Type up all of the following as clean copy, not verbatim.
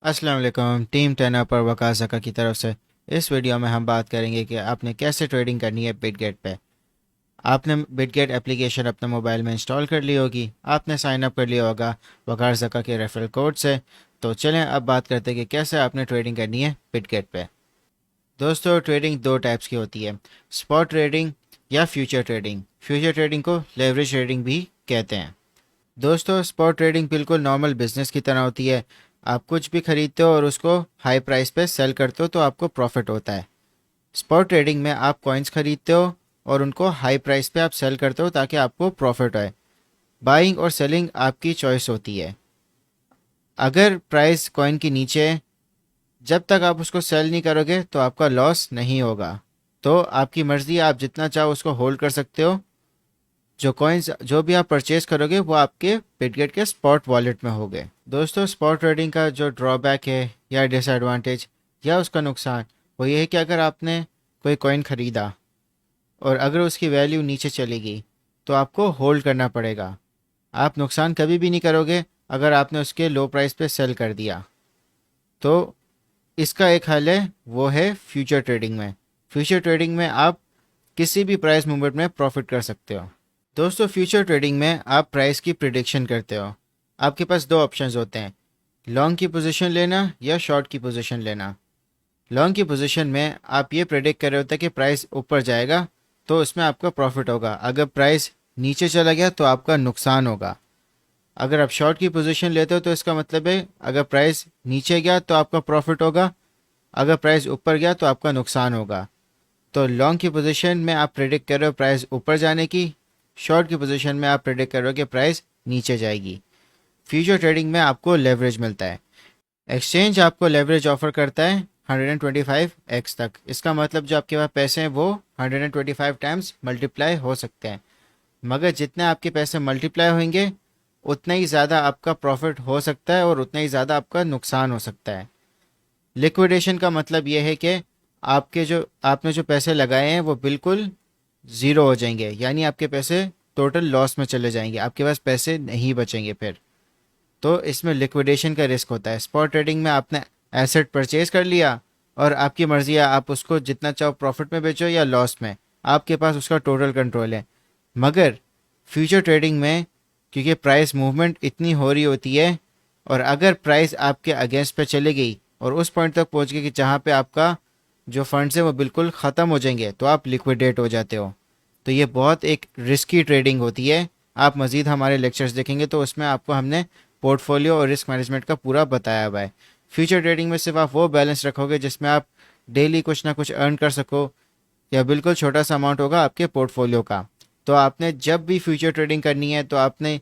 अस्सलाम वालेकुम। टीम 10 पर वकास ज़का की तरफ से इस वीडियो में हम बात करेंगे कि आपने कैसे ट्रेडिंग करनी है बिटगेट पे। आपने बिटगेट एप्लीकेशन अपने मोबाइल में इंस्टॉल कर ली होगी, आपने साइन अप कर लिया होगा वकास ज़का के रेफरल कोड से। तो चलें अब बात करते हैं कि कैसे आपने ट्रेडिंग करनी है बिटगेट पे। दोस्तों, ट्रेडिंग दो टाइप्स की होती है, स्पॉट ट्रेडिंग या फ्यूचर ट्रेडिंग। फ्यूचर ट्रेडिंग को लेवरेज ट्रेडिंग भी कहते हैं। दोस्तों, स्पॉट ट्रेडिंग बिल्कुल नॉर्मल बिजनेस की तरह होती है। आप कुछ भी खरीदते हो और उसको हाई प्राइस पे सेल करते हो तो आपको प्रॉफिट होता है। स्पॉट ट्रेडिंग में आप कॉइन्स खरीदते हो और उनको हाई प्राइस पे आप सेल करते हो ताकि आपको प्रॉफिट आए। बाइंग और सेलिंग आपकी चॉइस होती है। अगर प्राइस कॉइन के नीचे है, जब तक आप उसको सेल नहीं करोगे तो आपका लॉस नहीं होगा। तो आपकी मर्ज़ी, आप जितना चाहो उसको होल्ड कर सकते हो। जो कॉइन्स जो भी आप परचेज करोगे वो आपके बिटगेट के स्पॉट वॉलेट में होंगे। दोस्तों, स्पॉट ट्रेडिंग का जो ड्रॉबैक है या डिसएडवांटेज या उसका नुकसान, वो ये है कि अगर आपने कोई कॉइन ख़रीदा और अगर उसकी वैल्यू नीचे चली गई तो आपको होल्ड करना पड़ेगा। आप नुकसान कभी भी नहीं करोगे अगर आपने उसके लो प्राइस पे सेल कर दिया। तो इसका एक हल है, वो है फ्यूचर ट्रेडिंग में। फ्यूचर ट्रेडिंग में आप किसी भी प्राइस मूवमेंट में प्रॉफिट कर सकते हो। दोस्तों, फ्यूचर ट्रेडिंग में आप प्राइस की प्रिडिक्शन करते हो। आपके पास दो ऑप्शंस होते हैं, लॉन्ग की पोजीशन लेना या शॉर्ट की पोजीशन लेना। लॉन्ग की पोजीशन में आप ये प्रेडिक्ट कर रहे होते हैं कि प्राइस ऊपर जाएगा तो उसमें आपका प्रॉफिट होगा, अगर प्राइस नीचे चला गया तो आपका नुकसान होगा। अगर आप शॉर्ट की पोजीशन लेते हो तो इसका मतलब है अगर प्राइस नीचे गया तो आपका प्रॉफिट होगा, अगर प्राइस ऊपर गया तो आपका नुकसान होगा। तो लॉन्ग की पोजीशन में आप प्रेडिक्ट कर रहे हो प्राइस ऊपर जाने की, शॉर्ट की पोजीशन में आप प्रेडिक्ट कर रहे हो कि प्राइस नीचे जाएगी। फ्यूचर ट्रेडिंग में आपको लेवरेज मिलता है। एक्सचेंज आपको लेवरेज ऑफर करता है 125x तक। इसका मतलब जो आपके पास पैसे हैं वो 125 टाइम्स मल्टीप्लाई हो सकते हैं। मगर जितने आपके पैसे मल्टीप्लाई होंगे उतना ही ज़्यादा आपका प्रॉफिट हो सकता है और उतना ही ज़्यादा आपका नुकसान हो सकता है। लिक्विडेशन का मतलब ये है कि आपने जो पैसे लगाए हैं वो बिल्कुल ज़ीरो हो जाएंगे, यानी आपके पैसे टोटल लॉस में चले जाएंगे, आपके पास पैसे नहीं बचेंगे फिर। तो इसमें लिक्विडेशन का रिस्क होता है। स्पॉट ट्रेडिंग में आपने एसेट परचेज कर लिया और आपकी मर्जी है, आप उसको जितना चाहो प्रॉफिट में बेचो या लॉस में, आपके पास उसका टोटल कंट्रोल है। मगर फ्यूचर ट्रेडिंग में क्योंकि प्राइस मूवमेंट इतनी हो रही होती है और अगर प्राइस आपके अगेंस्ट पे चली गई और उस पॉइंट तक पहुंच गई कि जहां पे आपका जो फंड्स है वो बिल्कुल ख़त्म हो जाएंगे तो आप लिक्विडेट हो जाते हो। तो ये बहुत एक रिस्की ट्रेडिंग होती है। आप मज़ीद हमारे लेक्चर्स देखेंगे तो उसमें आपको हमने पोर्टफोलियो और रिस्क मैनेजमेंट का पूरा बताया हुआ है। फ्यूचर ट्रेडिंग में सिर्फ आप वो बैलेंस रखोगे जिसमें आप डेली कुछ ना कुछ अर्न कर सको, या बिल्कुल छोटा सा अमाउंट होगा आपके पोर्टफोलियो का। तो आपने जब भी फ्यूचर ट्रेडिंग करनी है तो आपने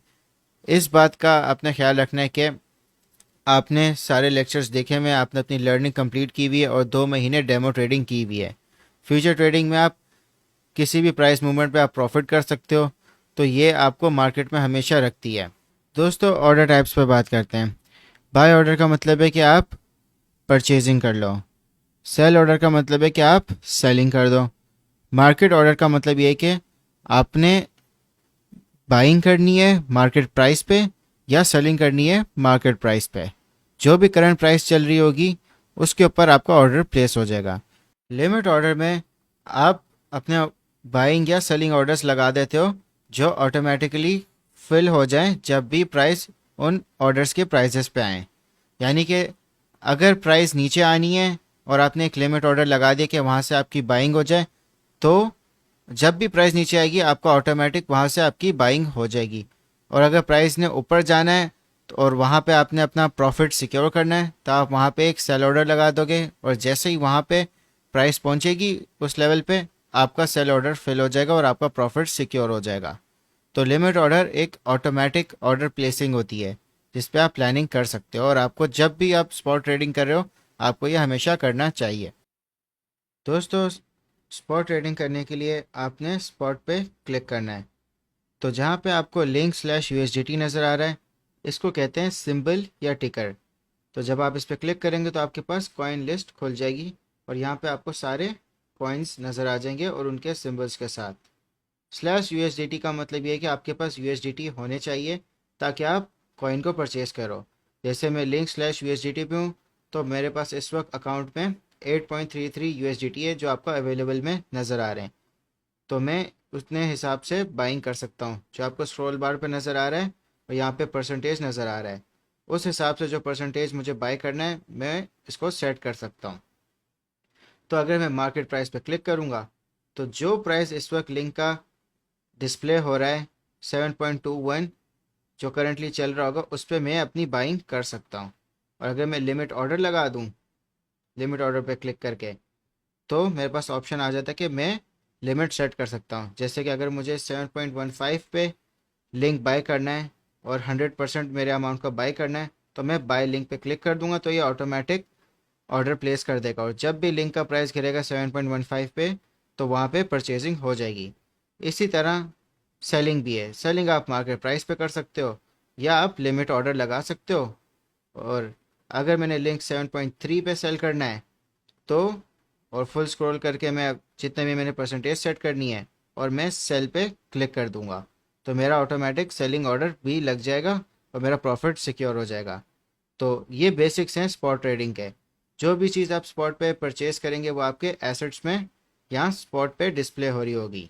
इस बात का अपना ख्याल रखना है कि आपने सारे लेक्चर्स देखे हुए हैं, आपने अपनी लर्निंग कंप्लीट की हुई है और 2 महीने डेमो ट्रेडिंग की हुई है। फ्यूचर ट्रेडिंग में आप किसी भी प्राइस मूवमेंट पे आप प्रॉफिट कर सकते हो, तो ये आपको मार्केट में हमेशा रखती है। दोस्तों, ऑर्डर टाइप्स पे बात करते हैं। बाय ऑर्डर का मतलब है कि आप परचेजिंग कर लो। सेल ऑर्डर का मतलब है कि आप सेलिंग कर दो। मार्केट ऑर्डर का मतलब ये है कि आपने बाइंग करनी है मार्केट प्राइस पे या सेलिंग करनी है मार्केट प्राइस पे। जो भी करंट प्राइस चल रही होगी उसके ऊपर आपका ऑर्डर प्लेस हो जाएगा। लिमिट ऑर्डर में आप अपने बाइंग या सेलिंग ऑर्डर्स लगा देते हो जो ऑटोमेटिकली फिल हो जाएं जब भी प्राइस उन ऑर्डर्स के प्राइसेस पे आए। यानी कि अगर प्राइस नीचे आनी है और आपने एक लिमिट ऑर्डर लगा दिया कि वहाँ से आपकी बाइंग हो जाए, तो जब भी प्राइस नीचे आएगी आपका ऑटोमेटिक वहाँ से आपकी बाइंग हो जाएगी। और अगर प्राइस ने ऊपर जाना है और वहाँ पे आपने अपना प्रॉफिट सिक्योर करना है तो आप वहाँ पे एक सेल ऑर्डर लगा दोगे और जैसे ही वहाँ पे प्राइस पहुँचेगी उस लेवल पे आपका सेल ऑर्डर फिल हो जाएगा और आपका प्रॉफिट सिक्योर हो जाएगा। तो लिमिट ऑर्डर एक ऑटोमेटिक ऑर्डर प्लेसिंग होती है जिस पे आप प्लानिंग कर सकते हो और आपको जब भी आप स्पॉट ट्रेडिंग कर रहे हो आपको ये हमेशा करना चाहिए। दोस्तों, स्पॉट ट्रेडिंग करने के लिए आपने स्पॉट पे क्लिक करना है। तो जहाँ पे आपको लिंक स्लैश यूएसडीटी नज़र आ रहा है, इसको कहते हैं सिंबल या टिकर। तो जब आप इस पर क्लिक करेंगे तो आपके पास कॉइन लिस्ट खुल जाएगी और यहाँ पे आपको सारे कॉइन्स नज़र आ जाएंगे और उनके सिंबल्स के साथ। स्लैश यूएसडीटी का मतलब ये है कि आपके पास यूएसडीटी होने चाहिए ताकि आप कॉइन को परचेज करो। जैसे मैं लिंक स्लैश यूएसडीटी पे हूँ तो मेरे पास इस वक्त अकाउंट में 8.33 USDT है जो आपको अवेलेबल में नज़र आ रहे हैं। तो मैं उतने हिसाब से बाइंग कर सकता हूँ। जो आपको स्क्रॉल बार पे नज़र आ रहा है और यहाँ पे परसेंटेज नज़र आ रहा है, उस हिसाब से जो परसेंटेज मुझे बाई करना है मैं इसको सेट कर सकता हूँ। तो अगर मैं मार्केट प्राइस पे क्लिक करूँगा तो जो प्राइस इस वक्त लिंक का डिस्प्ले हो रहा है 7.21 जो करंटली चल रहा होगा उस पर मैं अपनी बाइंग कर सकता हूँ। और अगर मैं लिमिट ऑर्डर लगा दूँ, लिमिट ऑर्डर पे क्लिक करके, तो मेरे पास ऑप्शन आ जाता है कि मैं लिमिट सेट कर सकता हूँ। जैसे कि अगर मुझे 7.15 पे लिंक बाय करना है और 100% मेरे अमाउंट का बाय करना है तो मैं बाय लिंक पे क्लिक कर दूंगा तो ये ऑटोमेटिक ऑर्डर प्लेस कर देगा। और जब भी लिंक का प्राइस गिरेगा 7.15 पे तो वहाँ पे परचेजिंग हो जाएगी। इसी तरह सेलिंग भी है। सेलिंग आप मार्केट प्राइस पे कर सकते हो या आप लिमिट ऑर्डर लगा सकते हो। और अगर मैंने लिंक 7.3 पे सेल करना है तो और फुल स्क्रॉल करके मैं जितने भी मैंने परसेंटेज सेट करनी है और मैं सेल पे क्लिक कर दूंगा तो मेरा ऑटोमेटिक सेलिंग ऑर्डर भी लग जाएगा और मेरा प्रॉफिट सिक्योर हो जाएगा। तो ये बेसिक्स हैं स्पॉट ट्रेडिंग के। जो भी चीज़ आप स्पॉट पे परचेज करेंगे वो आपके एसेट्स में यहाँ स्पॉट पे डिस्प्ले हो रही होगी।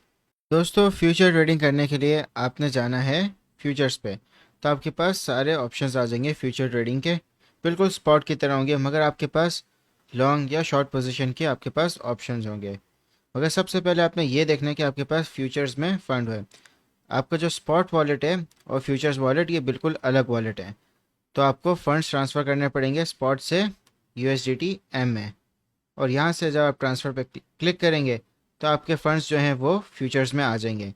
दोस्तों फ्यूचर ट्रेडिंग करने के लिए आपने जाना है फ्यूचर्स पे। तो आपके पास सारे ऑप्शंस आ जाएंगे फ्यूचर ट्रेडिंग के, बिल्कुल स्पॉट की तरह होंगे, मगर आपके पास लॉन्ग या शॉर्ट पोजीशन के आपके पास ऑप्शंस होंगे। मगर सबसे पहले आपने ये देखना है कि आपके पास फ्यूचर्स में फ़ंड है। आपका जो स्पॉट वॉलेट है और फ्यूचर्स वॉलेट ये बिल्कुल अलग वॉलेट है। तो आपको फंड्स ट्रांसफ़र करने पड़ेंगे स्पॉट से USDT M में। और यहाँ से जब आप ट्रांसफ़र पे क्लिक करेंगे तो आपके फ़ंड्स जो हैं वो फ्यूचर्स में आ जाएंगे।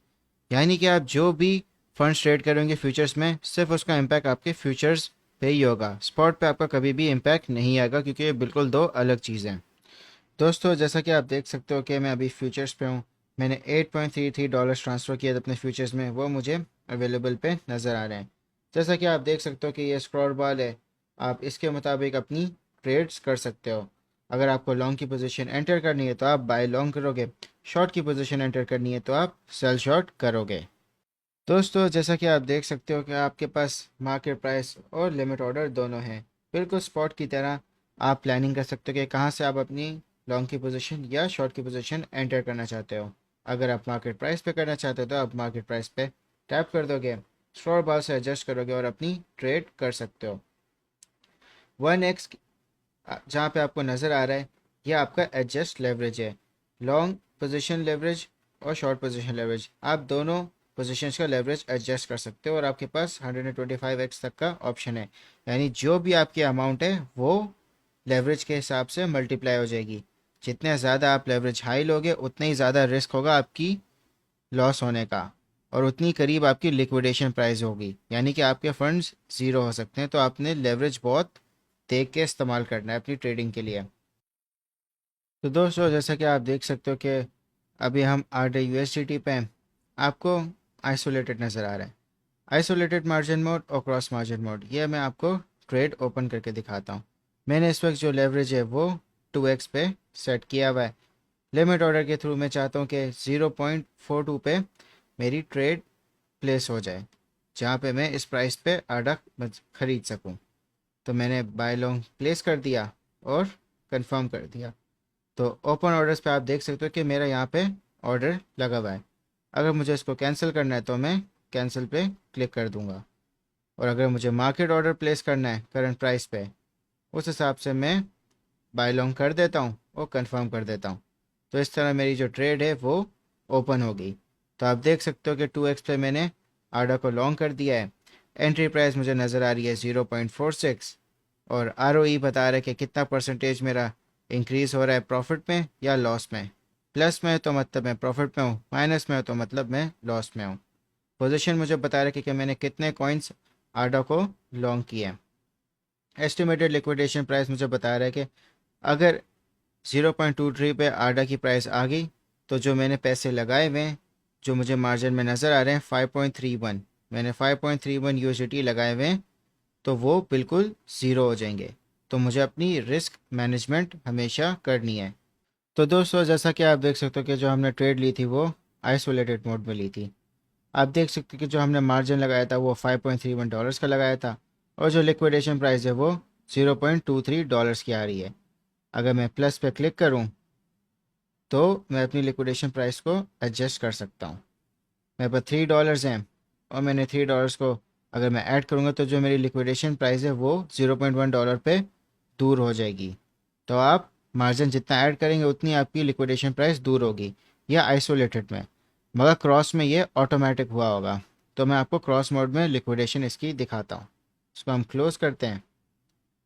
यानी कि आप जो भी फंड्स ट्रेड करेंगे फ्यूचर्स में सिर्फ उसका इम्पैक्ट आपके फ्यूचर्स पे ही होगा। स्पॉट पे आपका कभी भी इम्पैक्ट नहीं आएगा क्योंकि ये बिल्कुल दो अलग चीज़ें हैं। दोस्तों जैसा कि आप देख सकते हो कि मैं अभी फ्यूचर्स पे हूँ। मैंने $8.33 ट्रांसफ़र किया था अपने फ्यूचर्स में, वो मुझे अवेलेबल पे नज़र आ रहे हैं। जैसा कि आप देख सकते हो कि ये स्क्रॉल बार है, आप इसके मुताबिक अपनी ट्रेड्स कर सकते हो। अगर आपको लॉन्ग की पोजीशन एंटर करनी है तो आप बाय लॉन्ग करोगे, शॉर्ट की पोजीशन एंटर करनी है तो आप सेल शॉर्ट करोगे। दोस्तों जैसा कि आप देख सकते हो कि आपके पास मार्केट प्राइस और लिमिट ऑर्डर दोनों हैं। बिल्कुल स्पॉट की तरह आप प्लानिंग कर सकते हो कि कहाँ से आप अपनी लॉन्ग की पोजीशन या शॉर्ट की पोजीशन एंटर करना चाहते हो। अगर आप मार्केट प्राइस पे करना चाहते हो तो आप मार्केट प्राइस पे टैप कर दोगे, स्क्रॉल बार से एडजस्ट करोगे और अपनी ट्रेड कर सकते हो। 1x जहाँ पे आपको नज़र आ रहा है ये आपका एडजस्ट लेवरेज है। लॉन्ग पोजीशन लेवरेज और शॉर्ट पोजीशन लेवरेज आप दोनों पोजीशंस का लेवरेज एडजस्ट कर सकते हो और आपके पास 125x तक का ऑप्शन है। यानी जो भी आपकी अमाउंट है वो लेवरेज के हिसाब से मल्टीप्लाई हो जाएगी। जितने ज़्यादा आप लेवरेज हाई लोगे उतना ही ज़्यादा रिस्क होगा आपकी लॉस होने का और उतनी करीब आपकी लिक्विडेशन प्राइस होगी, यानी कि आपके फंड्स ज़ीरो हो सकते हैं। तो आपने लेवरेज बहुत देख के इस्तेमाल करना है अपनी ट्रेडिंग के लिए। तो दोस्तों जैसा कि आप देख सकते हो कि अभी हम RD USDT पे हैं, आपको आइसोलेटेड नज़र आ रहा है। आइसोलेटेड मार्जिन मोड और क्रॉस मार्जिन मोड ये मैं आपको ट्रेड ओपन करके दिखाता हूँ। मैंने इस वक्त जो लेवरेज है वो 2x पे सेट किया हुआ है। लिमिट ऑर्डर के थ्रू मैं चाहता हूँ कि 0.42 पे मेरी ट्रेड प्लेस हो जाए जहाँ पे मैं इस प्राइस पे आडा खरीद सकूँ। तो मैंने बाय लॉन्ग प्लेस कर दिया और कंफर्म कर दिया। तो ओपन ऑर्डर्स पे आप देख सकते हो कि मेरा यहाँ पे ऑर्डर लगा हुआ है। अगर मुझे इसको कैंसिल करना है तो मैं कैंसिल पे क्लिक कर दूंगा। और अगर मुझे मार्केट ऑर्डर प्लेस करना है करंट प्राइस पे, उस हिसाब से मैं बाय लॉन्ग कर देता हूँ और कंफर्म कर देता हूँ। तो इस तरह मेरी जो ट्रेड है वो ओपन हो गई। तो आप देख सकते हो कि 2x पे मैंने आडा को लॉन्ग कर दिया है। एंट्री प्राइस मुझे नज़र आ रही है 0.46 और ROE बता रहा है कि कितना परसेंटेज मेरा इंक्रीज़ हो रहा है प्रॉफिट में या लॉस में। प्लस में तो मतलब मैं प्रॉफिट में हूँ, माइनस में हो तो मतलब मैं लॉस में हूँ। पोजीशन मुझे बता रहा है कि मैंने कितने कॉइन्स आडा को लॉन्ग किए। एस्टिमेटेड लिक्विडेशन प्राइस मुझे बता रहा है कि अगर 0.23 पे आडा की प्राइस आ गई तो जो मैंने पैसे लगाए हुए हैं जो मुझे मार्जिन में नज़र आ रहे हैं 5.31, मैंने 5.31 USDT लगाए हुए हैं तो वो बिल्कुल ज़ीरो हो जाएंगे। तो मुझे अपनी रिस्क मैनेजमेंट हमेशा करनी है। तो दोस्तों जैसा कि आप देख सकते हो कि जो हमने ट्रेड ली थी वो आइसोलेटेड मोड में ली थी। आप देख सकते हो कि जो हमने मार्जिन लगाया था वो $5.31 का लगाया था और जो लिक्विडेशन प्राइस है वो $0.23 की आ रही है। अगर मैं प्लस पे क्लिक करूं तो मैं अपनी लिक्विडेशन प्राइस को एडजस्ट कर सकता हूं। मेरे पास $3 हैं और मैंने $3 को अगर मैं ऐड करूंगा तो जो मेरी लिक्विडेशन प्राइस है वो $0.1 पे दूर हो जाएगी। तो आप मार्जिन जितना ऐड करेंगे उतनी आपकी लिक्विडेशन प्राइस दूर होगी, या आइसोलेटेड में। मगर क्रॉस में ये ऑटोमेटिक हुआ होगा। तो मैं आपको क्रॉस मोड में लिक्विडेशन इसकी दिखाता हूँ। इसको हम क्लोज़ करते हैं।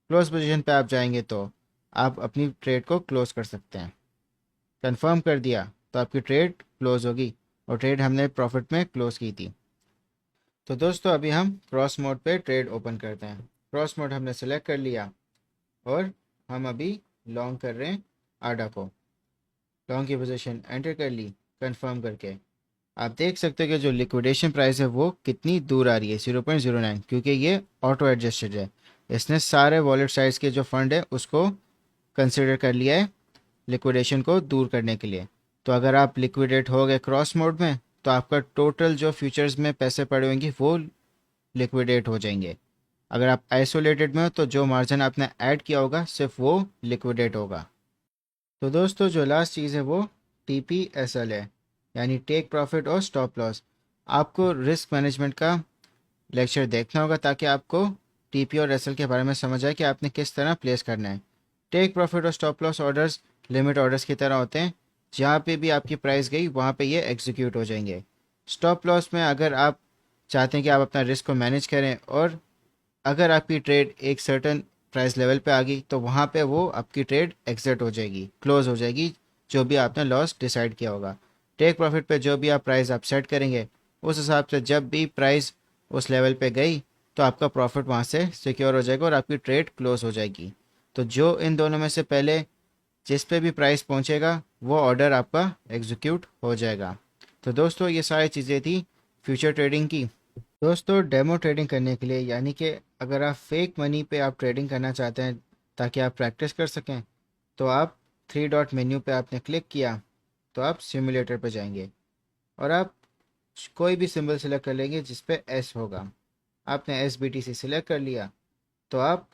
क्लोज पोजीशन पे आप जाएंगे तो आप अपनी ट्रेड को क्लोज कर सकते हैं। कंफर्म कर दिया तो आपकी ट्रेड क्लोज होगी, और ट्रेड हमने प्रॉफिट में क्लोज की थी। तो दोस्तों अभी हम क्रॉस मोड पे ट्रेड ओपन करते हैं। क्रॉस मोड हमने सेलेक्ट कर लिया और हम अभी लॉन्ग कर रहे हैं आडा को। लॉन्ग की पोजीशन एंटर कर ली कंफर्म करके। आप देख सकते हो कि जो लिक्विडेशन प्राइस है वो कितनी दूर आ रही है, 0.09, क्योंकि ये ऑटो एडजस्टेड है। इसने सारे वॉलेट साइज के जो फंड है उसको कंसिडर कर लिया है लिक्विडेशन को दूर करने के लिए। तो अगर आप लिक्विडेट हो गए क्रॉस मोड में तो आपका टोटल जो फ्यूचर्स में पैसे पड़े होंगे वो लिक्विडेट हो जाएंगे। अगर आप आइसोलेटेड में हो तो जो मार्जिन आपने ऐड किया होगा सिर्फ वो लिक्विडेट होगा। तो दोस्तों जो लास्ट चीज़ है वो TPSL है, यानी टेक प्रॉफिट और स्टॉप लॉस। आपको रिस्क मैनेजमेंट का लेक्चर देखना होगा ताकि आपको TP और SL के बारे में समझ आए कि आपने किस तरह प्लेस करना है। टेक प्रॉफिट और stop loss orders limit orders की तरह होते हैं, जहाँ पे भी आपकी प्राइस गई वहाँ पे ये एग्जीक्यूट हो जाएंगे। स्टॉप लॉस में अगर आप चाहते हैं कि आप अपना रिस्क को मैनेज करें और अगर आपकी ट्रेड एक सर्टन प्राइस लेवल पे आ गई तो वहाँ पे वो आपकी ट्रेड एग्जिट हो जाएगी, क्लोज हो जाएगी, जो भी आपने लॉस डिसाइड किया होगा। टेक प्रॉफिट पे जो भी आप प्राइस आप सेट करेंगे उस हिसाब से जब भी प्राइस उस लेवल पे गई तो आपका प्रॉफिट वहाँ से सिक्योर हो जाएगा और आपकी ट्रेड क्लोज हो जाएगी। तो जो इन दोनों में से पहले जिस पे भी प्राइस पहुँचेगा वो ऑर्डर आपका एग्जीक्यूट हो जाएगा। तो दोस्तों ये सारी चीज़ें थी फ्यूचर ट्रेडिंग की। दोस्तों डेमो ट्रेडिंग करने के लिए, यानी कि अगर आप फेक मनी पे आप ट्रेडिंग करना चाहते हैं ताकि आप प्रैक्टिस कर सकें, तो आप थ्री डॉट मेन्यू पे आपने क्लिक किया तो आप सिमुलेटर पे जाएंगे और आप कोई भी सिंबल सेलेक्ट कर लेंगे जिस पे S होगा। आपने SBTC सिलेक्ट कर लिया तो आप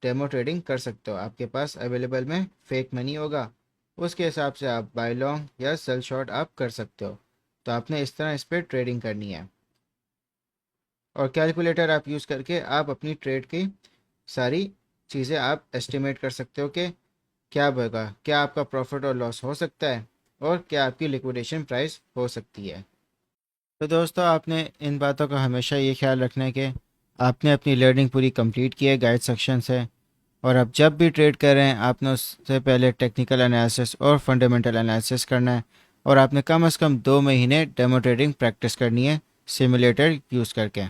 डेमो ट्रेडिंग कर सकते हो। आपके पास अवेलेबल में फेक मनी होगा, उसके हिसाब से आप बाय लॉन्ग या सेल शॉर्ट आप कर सकते हो। तो आपने इस तरह इस पर ट्रेडिंग करनी है, और कैलकुलेटर आप यूज़ करके आप अपनी ट्रेड की सारी चीज़ें आप एस्टिमेट कर सकते हो कि क्या होगा, क्या आपका प्रॉफिट और लॉस हो सकता है और क्या आपकी लिक्विडेशन प्राइस हो सकती है। तो दोस्तों आपने इन बातों का हमेशा ये ख्याल रखना है कि आपने अपनी लर्निंग पूरी कंप्लीट की है गाइड सेक्शन से, और अब जब भी ट्रेड कर रहे हैं आपने उससे पहले टेक्निकल एनालिसिस और फंडामेंटल एनालिसिस करना है, और आपने कम से कम 2 महीने डेमो ट्रेडिंग प्रैक्टिस करनी है सिमुलेटर यूज़ करके।